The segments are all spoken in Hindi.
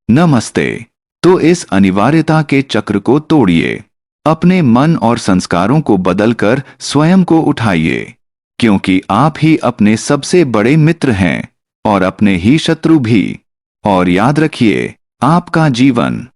नमस्ते। तो इस अनिवार्यता के चक्र को तोड़िए। अपने मन और संस्कारों को बदलकर स्वयं को उठाइए, क्योंकि आप ही अपने सबसे बड़े मित्र हैं और अपने ही शत्रु भी। और याद रखिए, आपका जीवन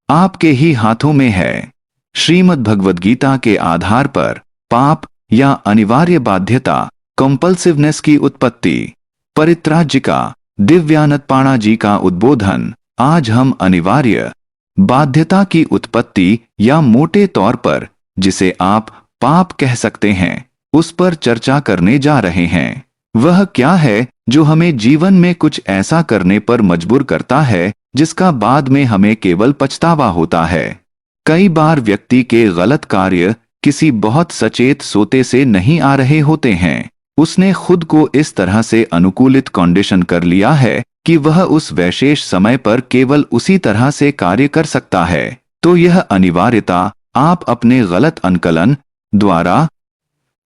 आपके ही हाथों में है। श्रीमद् भगवद गीता के आधार पर पाप या अनिवार्य बाध्यता कंपल्सिवनेस की उत्पत्ति। परित्राजिका दिव्यानंदपाणा जी का उद्बोधन। आज हम अनिवार्य बाध्यता की उत्पत्ति या मोटे तौर पर जिसे आप पाप कह सकते हैं, उस पर चर्चा करने जा रहे हैं। वह क्या है जो हमें जीवन में कुछ ऐसा करने पर मजबूर करता है जिसका बाद में हमें केवल पछतावा होता है। कई बार व्यक्ति के गलत कार्य किसी बहुत सचेत सोते से नहीं आ रहे होते हैं। उसने खुद को इस तरह से अनुकूलित कंडीशन कर लिया है कि वह उस विशेष समय पर केवल उसी तरह से कार्य कर सकता है। तो यह अनिवार्यता आप अपने गलत अनुकलन द्वारा,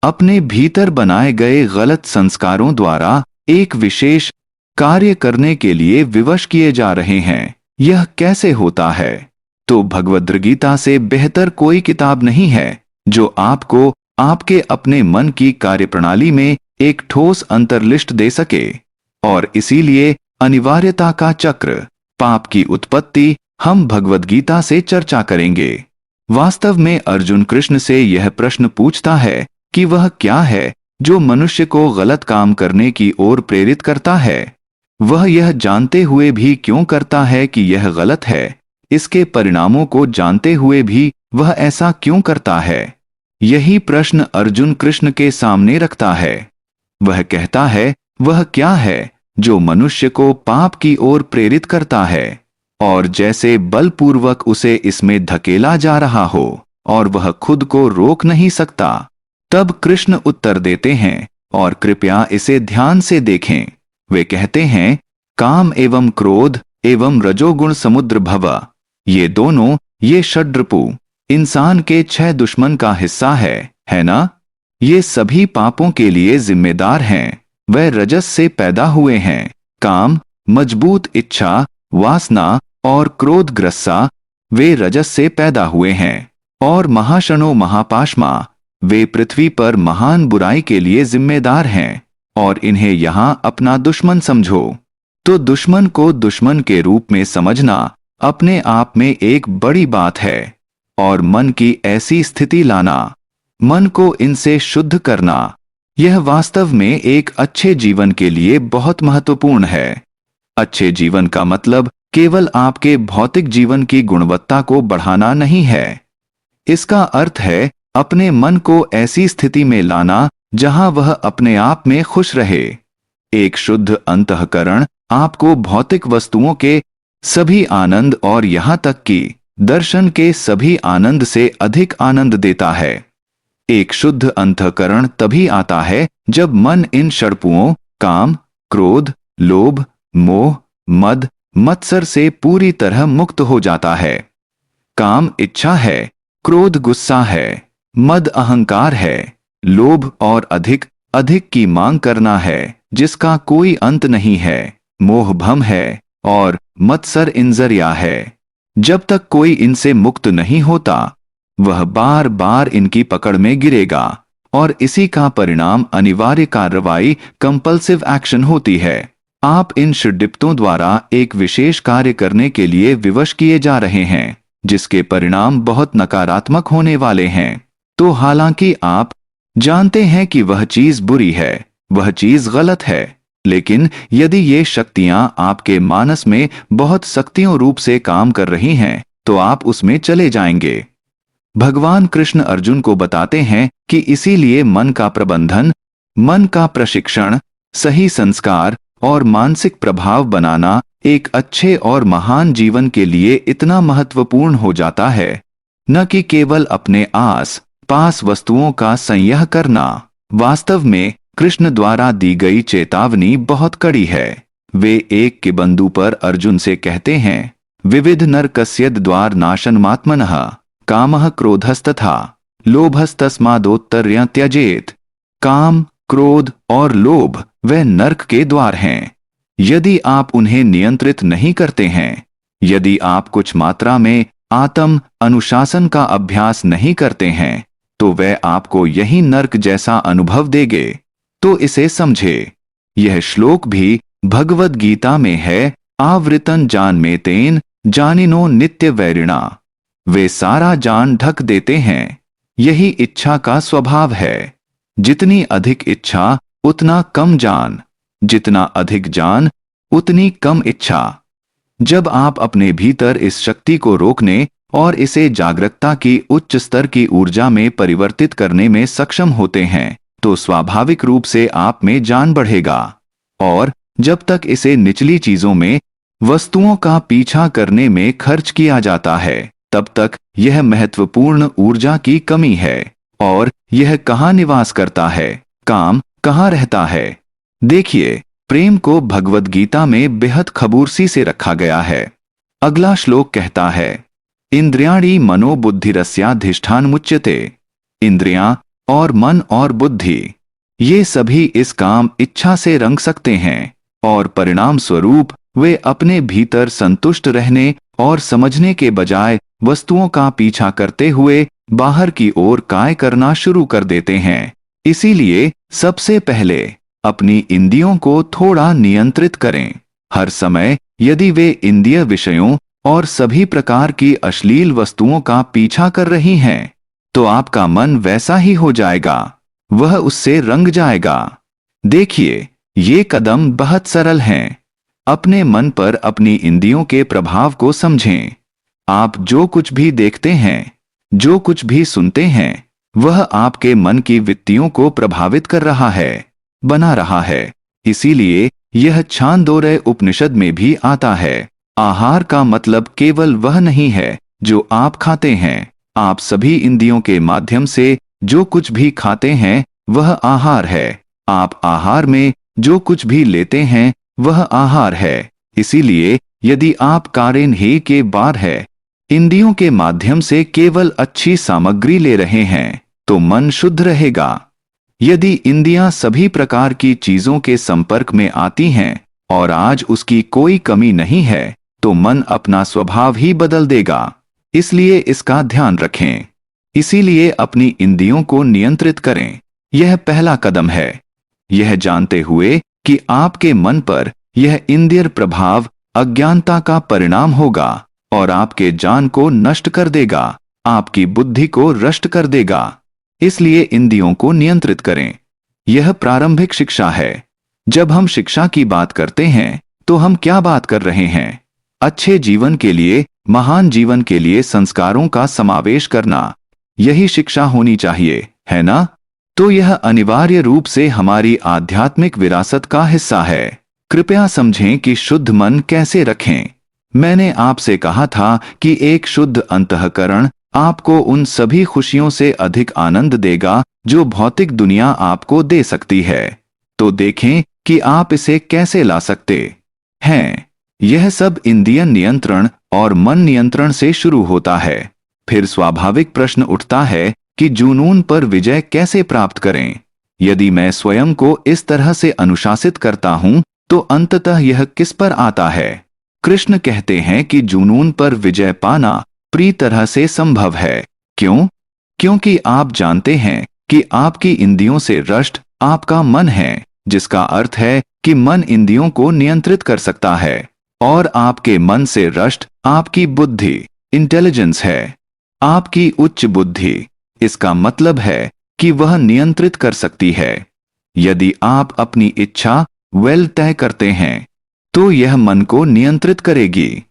अपने भीतर बनाए गए गलत संस्कारों द्वारा एक विशेष कार्य करने के लिए विवश किए जा रहे हैं। यह कैसे होता है? तो भगवद् गीता से बेहतर कोई किताब नहीं है जो आपको आपके अपने मन की कार्यप्रणाली में एक ठोस अंतर्लिष्ट दे सके। और इसीलिए अनिवार्यता का चक्र, पाप की उत्पत्ति, हम भगवद् गीता से चर्चा करेंगे। वास्तव में अर्जुन कृष्ण से यह प्रश्न पूछता है कि वह क्या है जो मनुष्य को गलत काम करने की ओर प्रेरित करता है। वह यह जानते हुए भी क्यों करता है कि यह गलत है? इसके परिणामों को जानते हुए भी वह ऐसा क्यों करता है? यही प्रश्न अर्जुन कृष्ण के सामने रखता है। वह कहता है, वह क्या है जो मनुष्य को पाप की ओर प्रेरित करता है और जैसे बलपूर्वक उसे इसमें धकेला जा रहा हो और वह खुद को रोक नहीं सकता। तब कृष्ण उत्तर देते हैं, और कृपया इसे ध्यान से देखें। वे कहते हैं, काम एवं क्रोध एवं रजोगुण समुद्र भव, ये दोनों, ये षड्रिपु इंसान के 6 दुश्मन का हिस्सा है ना? ये सभी पापों के लिए जिम्मेदार हैं। वह रजस से पैदा हुए हैं। काम, मजबूत इच्छा, वासना और क्रोध ग्रस्सा, वे रजस से पैदा हुए हैं। और महाशनो महापाशमा, वे पृथ्वी पर महान बुराई के लिए जिम्मेदार हैं और इन्हें यहां अपना दुश्मन समझो। तो दुश्मन को दुश्मन के रूप में समझना अपने आप में एक बड़ी बात है। और मन की ऐसी स्थिति लाना, मन को इनसे शुद्ध करना, यह वास्तव में एक अच्छे जीवन के लिए बहुत महत्वपूर्ण है। अच्छे जीवन का मतलब केवल आपके भौतिक जीवन की गुणवत्ता को बढ़ाना नहीं है। इसका अर्थ है अपने मन को ऐसी स्थिति में लाना जहां वह अपने आप में खुश रहे। एक शुद्ध अंतःकरण आपको भौतिक वस्तुओं के सभी आनंद और यहां तक कि दर्शन के सभी आनंद से अधिक आनंद देता है। एक शुद्ध अंतःकरण तभी आता है जब मन इन षड्रिपुओं काम, क्रोध, लोभ, मोह, मद, मत्सर से पूरी तरह मुक्त हो जाता है। काम इच्छा है, क्रोध गुस्सा है, मद अहंकार है, लोभ और अधिक अधिक की मांग करना है जिसका कोई अंत नहीं है, मोह भ्रम है और मत्सर इंजरिया है। जब तक कोई इनसे मुक्त नहीं होता, वह बार बार इनकी पकड़ में गिरेगा और इसी का परिणाम अनिवार्य कार्रवाई कंपल्सिव एक्शन होती है। आप इन षड्रिपुओं द्वारा एक विशेष कार्य करने के लिए विवश किए जा रहे हैं जिसके परिणाम बहुत नकारात्मक होने वाले हैं। तो हालांकि आप जानते हैं कि वह चीज बुरी है, वह चीज गलत है, लेकिन यदि ये शक्तियां आपके मानस में बहुत सक्रिय रूप से काम कर रही हैं, तो आप उसमें चले जाएंगे। भगवान कृष्ण अर्जुन को बताते हैं कि इसीलिए मन का प्रबंधन, मन का प्रशिक्षण, सही संस्कार और मानसिक प्रभाव बनाना एक अच्छे और महान जीवन के लिए इतना महत्वपूर्ण हो जाता है, न कि केवल अपने आस पास वस्तुओं का संयह करना। वास्तव में कृष्ण द्वारा दी गई चेतावनी बहुत कड़ी है। वे एक के बंधु पर अर्जुन से कहते हैं, विविध नरकस्यद द्वार नाशनमात्मनः कामः क्रोधस्तथा लोभस्तस्मादोत्तर्य त्यजेत। काम, क्रोध और लोभ वे नर्क के द्वार हैं। यदि आप उन्हें नियंत्रित नहीं करते हैं यदि आप कुछ मात्रा में आत्म अनुशासन का अभ्यास नहीं करते हैं तो वह आपको यही नर्क जैसा अनुभव देंगे। तो इसे समझे। यह श्लोक भी भगवद गीता में है, आवृतन जान में तेन जानिनो नित्य वैरिणा। वे सारा जान ढक देते हैं। यही इच्छा का स्वभाव है। जितनी अधिक इच्छा उतना कम जान, जितना अधिक जान उतनी कम इच्छा। जब आप अपने भीतर इस शक्ति को रोकने और इसे जागरूकता की उच्च स्तर की ऊर्जा में परिवर्तित करने में सक्षम होते हैं तो स्वाभाविक रूप से आप में जान बढ़ेगा। और जब तक इसे निचली चीजों में, वस्तुओं का पीछा करने में खर्च किया जाता है, तब तक यह महत्वपूर्ण ऊर्जा की कमी है। और यह कहाँ निवास करता है, काम कहाँ रहता है? देखिए, प्रेम को भगवद गीता में बेहद खबूरसी से रखा गया है। अगला श्लोक कहता है, इंद्रियाणि मनोबुद्धिरस्याधिष्ठान मुच्यते। इंद्रियां और मन और बुद्धि, ये सभी इस काम इच्छा से रंग सकते हैं और परिणाम स्वरूप वे अपने भीतर संतुष्ट रहने और समझने के बजाय वस्तुओं का पीछा करते हुए बाहर की ओर काय करना शुरू कर देते हैं। इसीलिए सबसे पहले अपनी इंद्रियों को थोड़ा नियंत्रित करें। हर समय यदि वे इंद्रिय विषयों और सभी प्रकार की अश्लील वस्तुओं का पीछा कर रही हैं, तो आपका मन वैसा ही हो जाएगा, वह उससे रंग जाएगा। देखिए, ये कदम बहुत सरल हैं। अपने मन पर अपनी इंद्रियों के प्रभाव को समझें। आप जो कुछ भी देखते हैं, जो कुछ भी सुनते हैं, वह आपके मन की वृत्तियों को प्रभावित कर रहा है, बना रहा है। इसीलिए यह छांदोग्य उपनिषद में भी आता है, आहार का मतलब केवल वह नहीं है जो आप खाते हैं। आप सभी इंद्रियों के माध्यम से जो कुछ भी खाते हैं वह आहार है। आप आहार में जो कुछ भी लेते हैं वह आहार है। इसीलिए यदि आप कारण ही के बार है, इंद्रियों के माध्यम से केवल अच्छी सामग्री ले रहे हैं, तो मन शुद्ध रहेगा। यदि इंद्रियां सभी प्रकार की चीजों के संपर्क में आती हैं और आज उसकी कोई कमी नहीं है, तो मन अपना स्वभाव ही बदल देगा। इसलिए इसका ध्यान रखें। इसीलिए अपनी इंद्रियों को नियंत्रित करें। यह पहला कदम है। यह जानते हुए कि आपके मन पर यह इंद्रिय प्रभाव अज्ञानता का परिणाम होगा और आपके जान को नष्ट कर देगा, आपकी बुद्धि को नष्ट कर देगा। इसलिए इंद्रियों को नियंत्रित करें। यह प्रारंभिक शिक्षा है। जब हम शिक्षा की बात करते हैं तो हम क्या बात कर रहे हैं? अच्छे जीवन के लिए, महान जीवन के लिए संस्कारों का समावेश करना, यही शिक्षा होनी चाहिए, है ना? तो यह अनिवार्य रूप से हमारी आध्यात्मिक विरासत का हिस्सा है। कृपया समझें कि शुद्ध मन कैसे रखें। मैंने आपसे कहा था कि एक शुद्ध अंतःकरण आपको उन सभी खुशियों से अधिक आनंद देगा जो भौतिक दुनिया आपको दे सकती है। तो देखें कि आप इसे कैसे ला सकते हैं। यह सब इंद्रिय नियंत्रण और मन नियंत्रण से शुरू होता है। फिर स्वाभाविक प्रश्न उठता है कि जुनून पर विजय कैसे प्राप्त करें। यदि मैं स्वयं को इस तरह से अनुशासित करता हूं तो अंततः यह किस पर आता है? कृष्ण कहते हैं कि जुनून पर विजय पाना पूरी तरह से संभव है। क्यों? क्योंकि आप जानते हैं कि आपकी इंद्रियों से रष्ट आपका मन है, जिसका अर्थ है कि मन इंद्रियों को नियंत्रित कर सकता है। और आपके मन से रष्ट आपकी बुद्धि, इंटेलिजेंस है, आपकी उच्च बुद्धि। इसका मतलब है कि वह नियंत्रित कर सकती है। यदि आप अपनी इच्छा तय करते हैं तो यह मन को नियंत्रित करेगी।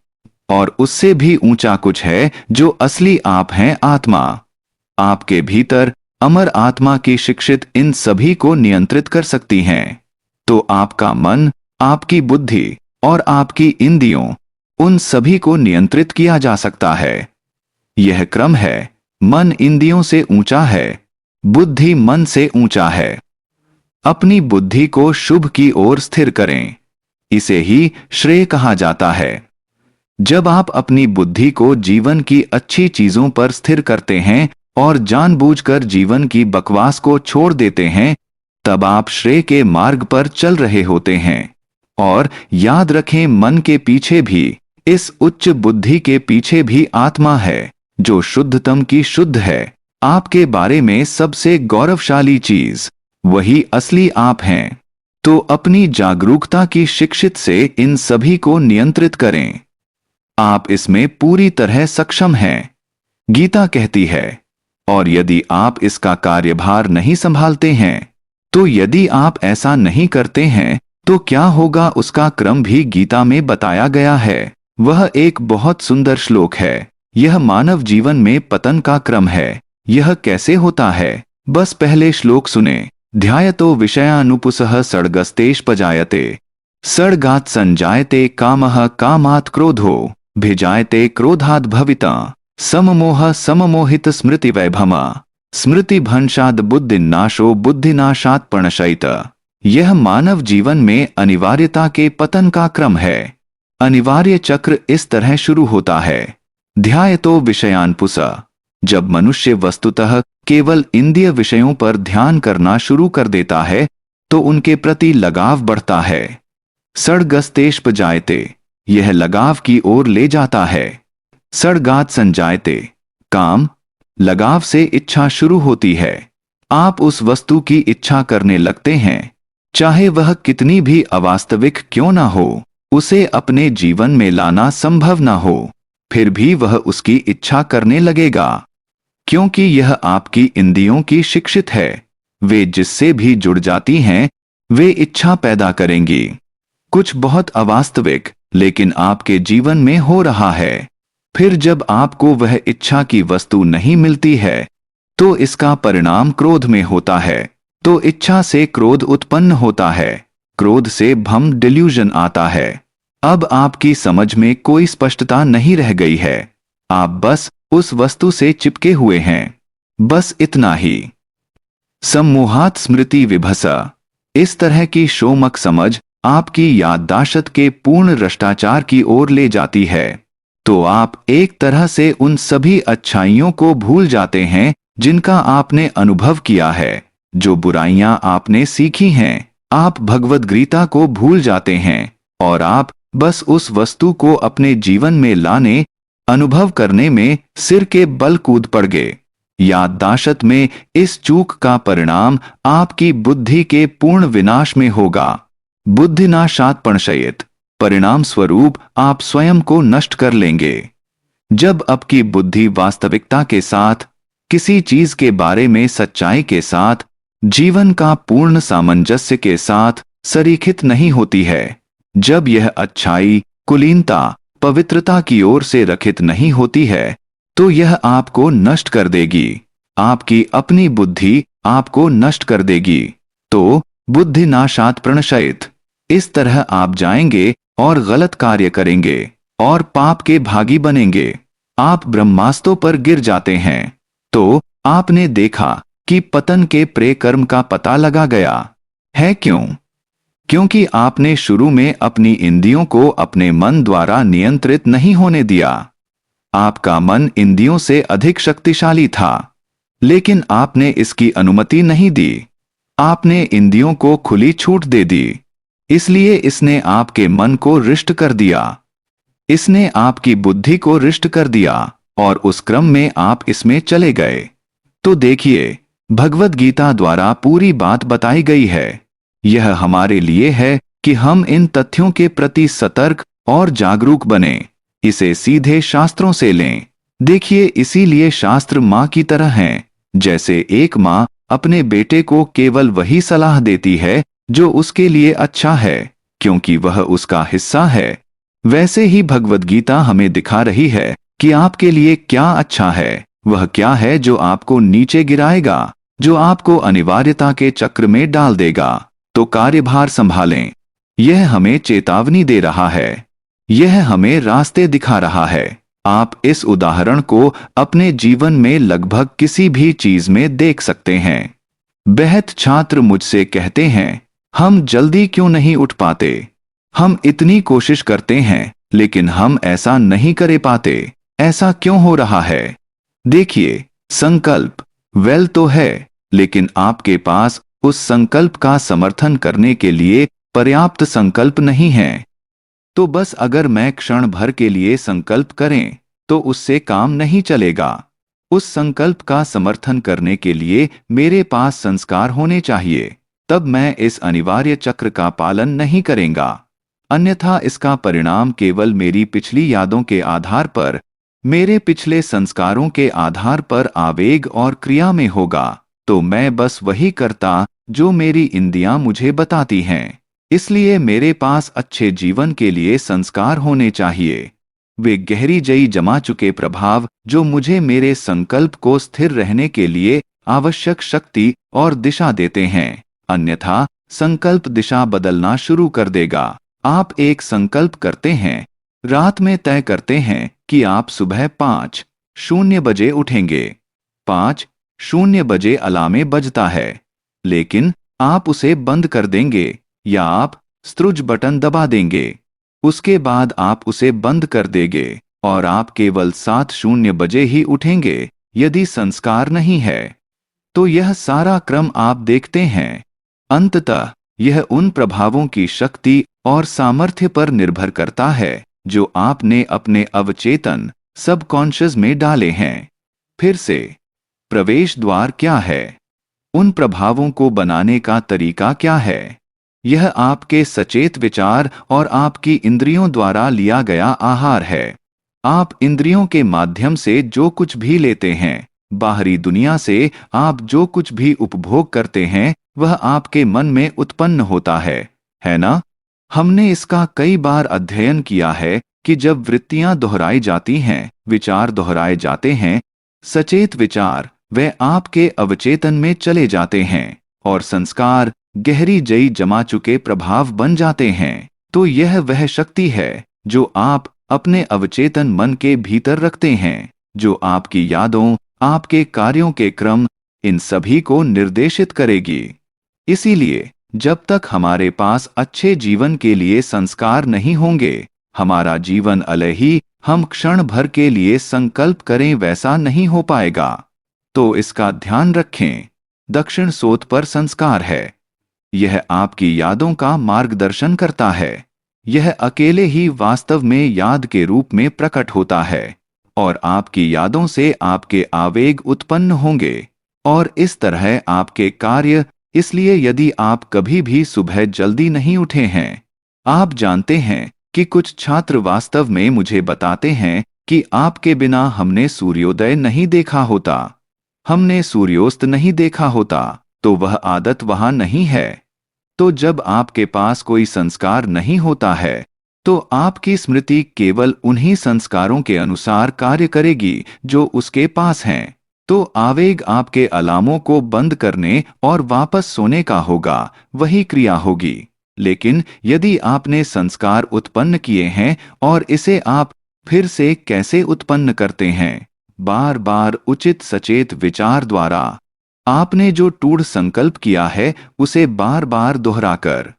और उससे भी ऊंचा कुछ है जो असली आप हैं, आत्मा। आपके भीतर अमर आत्मा की शिक्षित इन सभी को नियंत्रित कर सकती हैं। तो आपका मन, आपकी बुद्धि और आपकी इंद्रियों, उन सभी को नियंत्रित किया जा सकता है। यह क्रम है। मन इंद्रियों से ऊंचा है, बुद्धि मन से ऊंचा है। अपनी बुद्धि को शुभ की ओर स्थिर करें। इसे ही श्रेय कहा जाता है। जब आप अपनी बुद्धि को जीवन की अच्छी चीजों पर स्थिर करते हैं और जानबूझकर जीवन की बकवास को छोड़ देते हैं, तब आप श्रेय के मार्ग पर चल रहे होते हैं। और याद रखें, मन के पीछे भी इस उच्च बुद्धि के पीछे भी आत्मा है, जो शुद्धतम की शुद्ध है। आपके बारे में सबसे गौरवशाली चीज वही असली आप हैं। तो अपनी जागरूकता की शिक्षित से इन सभी को नियंत्रित करें। आप इसमें पूरी तरह सक्षम हैं, गीता कहती है। और यदि आप इसका कार्यभार नहीं संभालते हैं, तो यदि आप ऐसा नहीं करते हैं, तो क्या होगा उसका क्रम भी गीता में बताया गया है। वह एक बहुत सुंदर श्लोक है। यह मानव जीवन में पतन का क्रम है। यह कैसे होता है, बस पहले श्लोक सुने। ध्यायतो विषयानुपुसः सड्गस्तेष्पजायते सड्गात् संजायते कामः कामात् क्रोधो भिजायते क्रोधात् भविता सममोह सममोहित स्मृति वैभमा स्मृति भंशाद बुद्धिनाशो बुद्धिनाशात् प्रणशयित। यह मानव जीवन में अनिवार्यता के पतन का क्रम है। अनिवार्य चक्र इस तरह शुरू होता है। ध्यायतो विषयानुपुसः, जब मनुष्य वस्तुतः केवल इंद्रिय विषयों पर ध्यान करना शुरू कर देता है, तो उनके प्रति लगाव बढ़ता है। सड्गस्तेष्पजायते, यह लगाव की ओर ले जाता है। सड्गात् संजायते, काम, लगाव से इच्छा शुरू होती है। आप उस वस्तु की इच्छा करने लगते हैं, चाहे वह कितनी भी अवास्तविक क्यों ना हो, उसे अपने जीवन में लाना संभव ना हो, फिर भी वह उसकी इच्छा करने लगेगा, क्योंकि यह आपकी इंद्रियों की शिक्षित है। वे जिससे भी जुड़ जाती हैं, वे इच्छा पैदा करेंगी। कुछ बहुत अवास्तविक लेकिन आपके जीवन में हो रहा है। फिर जब आपको वह इच्छा की वस्तु नहीं मिलती है, तो इसका परिणाम क्रोध में होता है। तो इच्छा से क्रोध उत्पन्न होता है। क्रोध से भ्रम डिल्यूजन आता है। अब आपकी समझ में कोई स्पष्टता नहीं रह गई है। आप बस उस वस्तु से चिपके हुए हैं, बस इतना ही। सम्मोहात् स्मृति विभसा, इस तरह की शोमक समझ आपकी याददाश्त के पूर्ण भ्रष्टाचार की ओर ले जाती है। तो आप एक तरह से उन सभी अच्छाइयों को भूल जाते हैं जिनका आपने अनुभव किया है, जो बुराइयां आपने सीखी हैं। आप भगवद गीता को भूल जाते हैं और आप बस उस वस्तु को अपने जीवन में लाने, अनुभव करने में सिर के बल कूद पड़ गए। याददाश्त में इस चूक का परिणाम आपकी बुद्धि के पूर्ण विनाश में होगा। बुद्धिनाशात् प्रणशयित, परिणाम स्वरूप आप स्वयं को नष्ट कर लेंगे। जब आपकी बुद्धि वास्तविकता के साथ, किसी चीज के बारे में सच्चाई के साथ, जीवन का पूर्ण सामंजस्य के साथ सरीखित नहीं होती है, जब यह अच्छाई, कुलीनता, पवित्रता की ओर से रखित नहीं होती है, तो यह आपको नष्ट कर देगी। आपकी अपनी बुद्धि आपको नष्ट कर देगी। तो बुद्धिनाशात् प्रणशयित, इस तरह आप जाएंगे और गलत कार्य करेंगे और पाप के भागी बनेंगे। आप ब्रह्मास्त्रों पर गिर जाते हैं। तो आपने देखा कि पतन के प्रेकर्म का पता लगा गया है। क्यों? क्योंकि आपने शुरू में अपनी इंद्रियों को अपने मन द्वारा नियंत्रित नहीं होने दिया। आपका मन इंद्रियों से अधिक शक्तिशाली था, लेकिन आपने इसकी अनुमति नहीं दी। आपने इंद्रियों को खुली छूट दे दी, इसलिए इसने आपके मन को रिष्ट कर दिया। इसने आपकी बुद्धि को रिष्ट कर दिया और उस क्रम में आप इसमें चले गए। तो देखिए, भगवद गीता द्वारा पूरी बात बताई गई है। यह हमारे लिए है कि हम इन तथ्यों के प्रति सतर्क और जागरूक बने। इसे सीधे शास्त्रों से लें। देखिए, इसीलिए शास्त्र माँ की तरह हैं। जैसे एक माँ अपने बेटे को केवल वही सलाह देती है जो उसके लिए अच्छा है, क्योंकि वह उसका हिस्सा है, वैसे ही भगवद गीता हमें दिखा रही है कि आपके लिए क्या अच्छा है। वह क्या है जो आपको नीचे गिराएगा, जो आपको अनिवार्यता के चक्र में डाल देगा। तो कार्यभार संभालें। यह हमें चेतावनी दे रहा है, यह हमें रास्ते दिखा रहा है। आप इस उदाहरण को अपने जीवन में लगभग किसी भी चीज में देख सकते हैं। बेहद छात्र मुझसे कहते हैं, हम जल्दी क्यों नहीं उठ पाते? हम इतनी कोशिश करते हैं, लेकिन हम ऐसा नहीं कर पाते। ऐसा क्यों हो रहा है? देखिए, संकल्प वेल तो है, लेकिन आपके पास उस संकल्प का समर्थन करने के लिए पर्याप्त संकल्प नहीं है। तो बस अगर मैं क्षण भर के लिए संकल्प करें तो उससे काम नहीं चलेगा। उस संकल्प का समर्थन करने के लिए मेरे पास संस्कार होने चाहिए। तब मैं इस अनिवार्य चक्र का पालन नहीं करेंगा। अन्यथा इसका परिणाम केवल मेरी पिछली यादों के आधार पर, मेरे पिछले संस्कारों के आधार पर आवेग और क्रिया में होगा। तो मैं बस वही करता जो मेरी इंद्रियां मुझे बताती हैं। इसलिए मेरे पास अच्छे जीवन के लिए संस्कार होने चाहिए। वे गहरी जई जमा चुके प्रभाव जो मुझे मेरे संकल्प को स्थिर रहने के लिए आवश्यक शक्ति और दिशा देते हैं। अन्यथा संकल्प दिशा बदलना शुरू कर देगा। आप एक संकल्प करते हैं, रात में तय करते हैं कि आप सुबह 5:00 बजे उठेंगे। 5:00 बजे अलार्म बजता है, लेकिन आप उसे बंद कर देंगे या आप स्नुज बटन दबा देंगे। उसके बाद आप उसे बंद कर देंगे और आप केवल 7:00 बजे ही उठेंगे। यदि संस्कार नहीं है तो यह सारा क्रम आप देखते हैं। अंततः यह उन प्रभावों की शक्ति और सामर्थ्य पर निर्भर करता है जो आपने अपने अवचेतन सबकॉन्शियस में डाले हैं। फिर से, प्रवेश द्वार क्या है? उन प्रभावों को बनाने का तरीका क्या है? यह आपके सचेत विचार और आपकी इंद्रियों द्वारा लिया गया आहार है। आप इंद्रियों के माध्यम से जो कुछ भी लेते हैं, बाहरी दुनिया से आप जो कुछ भी उपभोग करते हैं, वह आपके मन में उत्पन्न होता है ना? हमने इसका कई बार अध्ययन किया है कि जब वृत्तियां दोहराई जाती हैं, विचार दोहराए जाते हैं, सचेत विचार वे आपके अवचेतन में चले जाते हैं और संस्कार गहरी जई जमा चुके प्रभाव बन जाते हैं। तो यह वह शक्ति है जो आप अपने अवचेतन मन के भीतर रखते हैं, जो आपकी यादों, आपके कार्यों के क्रम, इन सभी को निर्देशित करेगी। इसीलिए जब तक हमारे पास अच्छे जीवन के लिए संस्कार नहीं होंगे, हमारा जीवन अलग ही हम क्षण भर के लिए संकल्प करें वैसा नहीं हो पाएगा। तो इसका ध्यान रखें। दक्षिण सोत पर संस्कार है। यह आपकी यादों का मार्गदर्शन करता है। यह अकेले ही वास्तव में याद के रूप में प्रकट होता है और आपकी यादों से आपके आवेग उत्पन्न होंगे और इस तरह आपके कार्य। इसलिए यदि आप कभी भी सुबह जल्दी नहीं उठे हैं, आप जानते हैं कि कुछ छात्र वास्तव में मुझे बताते हैं कि आपके बिना हमने सूर्योदय नहीं देखा होता, हमने सूर्योस्त नहीं देखा होता, तो वह आदत वहां नहीं है। तो जब आपके पास कोई संस्कार नहीं होता है, तो आपकी स्मृति केवल उन्हीं संस्कारों के अनुसार कार्य करेगी जो उसके पास हैं। तो आवेग आपके अलार्मों को बंद करने और वापस सोने का होगा, वही क्रिया होगी। लेकिन यदि आपने संस्कार उत्पन्न किए हैं और इसे आप फिर से कैसे उत्पन्न करते हैं? बार बार उचित सचेत विचार द्वारा। आपने जो टूढ़ संकल्प किया है उसे बार बार दोहराकर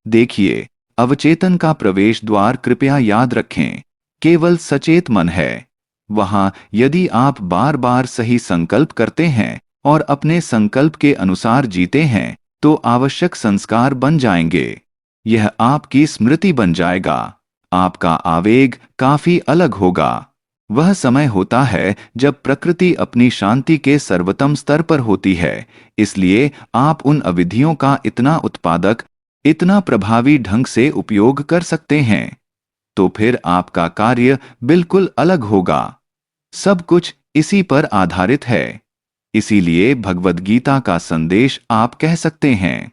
देखिए। अवचेतन का प्रवेश द्वार कृपया याद रखें, केवल सचेत मन है। वहां यदि आप बार बार सही संकल्प करते हैं और अपने संकल्प के अनुसार जीते हैं, तो आवश्यक संस्कार बन जाएंगे। यह आपकी स्मृति बन जाएगा। आपका आवेग काफी अलग होगा। वह समय होता है जब प्रकृति अपनी शांति के सर्वोत्तम स्तर पर होती है। इसलिए आप उन अवधियों का इतना उत्पादक, इतना प्रभावी ढंग से उपयोग कर सकते हैं। तो फिर आपका कार्य बिल्कुल अलग होगा। सब कुछ इसी पर आधारित है। इसीलिए भगवद गीता का संदेश आप कह सकते हैं,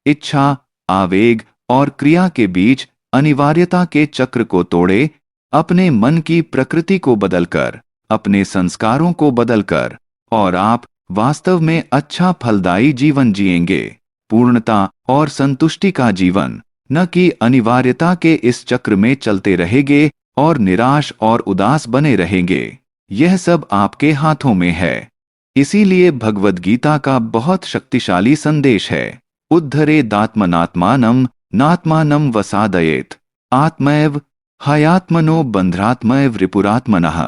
इच्छा, आवेग और क्रिया के बीच अनिवार्यता के चक्र को तोड़े, अपने मन की प्रकृति को बदलकर, अपने संस्कारों को बदलकर, और आप वास्तव में अच्छा फलदायी जीवन जिएंगे। पूर्णता और संतुष्टि का जीवन, न कि अनिवार्यता के इस चक्र में चलते रहेंगे और निराश और उदास बने रहेंगे। यह सब आपके हाथों में है। इसीलिए भगवद गीता का बहुत शक्तिशाली संदेश है, उद्धरेदात्मनात्मानं नात्मानं वसादयेत् आत्मैव हयात्मनो बंध्रात्मैव रिपुरात्मनः।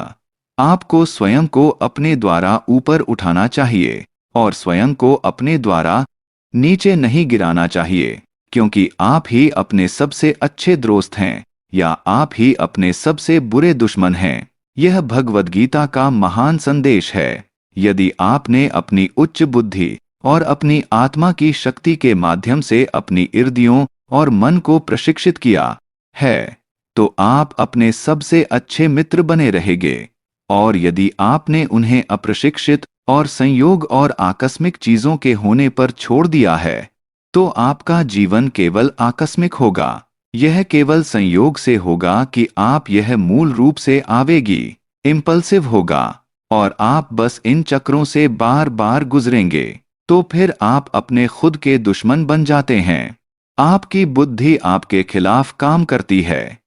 आपको स्वयं को अपने द्वारा ऊपर उठाना चाहिए और स्वयं को अपने द्वारा नीचे नहीं गिराना चाहिए, क्योंकि आप ही अपने सबसे अच्छे दोस्त हैं। या आप ही अपने सबसे बुरे दुश्मन हैं। यह भगवद गीता का महान संदेश है। यदि आपने अपनी उच्च बुद्धि और अपनी आत्मा की शक्ति के माध्यम से अपनी इर्दियों और मन को प्रशिक्षित किया है, तो आप अपने सबसे अच्छे मित्र बने रहेंगे। और यदि आपने उन्हें अप्रशिक्षित और संयोग और आकस्मिक चीजों के होने पर छोड़ दिया है, तो आपका जीवन केवल आकस्मिक होगा। यह केवल संयोग से होगा कि आप यह मूल रूप से आवेगी, इम्पल्सिव होगा, और आप बस इन चक्रों से बार बार गुजरेंगे। तो फिर आप अपने खुद के दुश्मन बन जाते हैं। आपकी बुद्धि आपके खिलाफ काम करती है।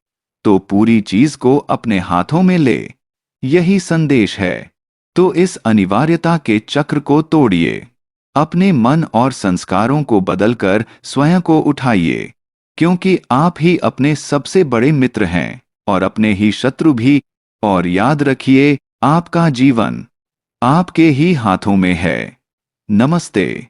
तो पूरी चीज को अपने हाथों में ले। यही संदेश है। तो इस अनिवार्यता के चक्र को तोड़िए। अपने मन और संस्कारों को बदलकर स्वयं को उठाइए, क्योंकि आप ही अपने सबसे बड़े मित्र हैं और अपने ही शत्रु भी। और याद रखिए, आपका जीवन आपके ही हाथों में है। नमस्ते।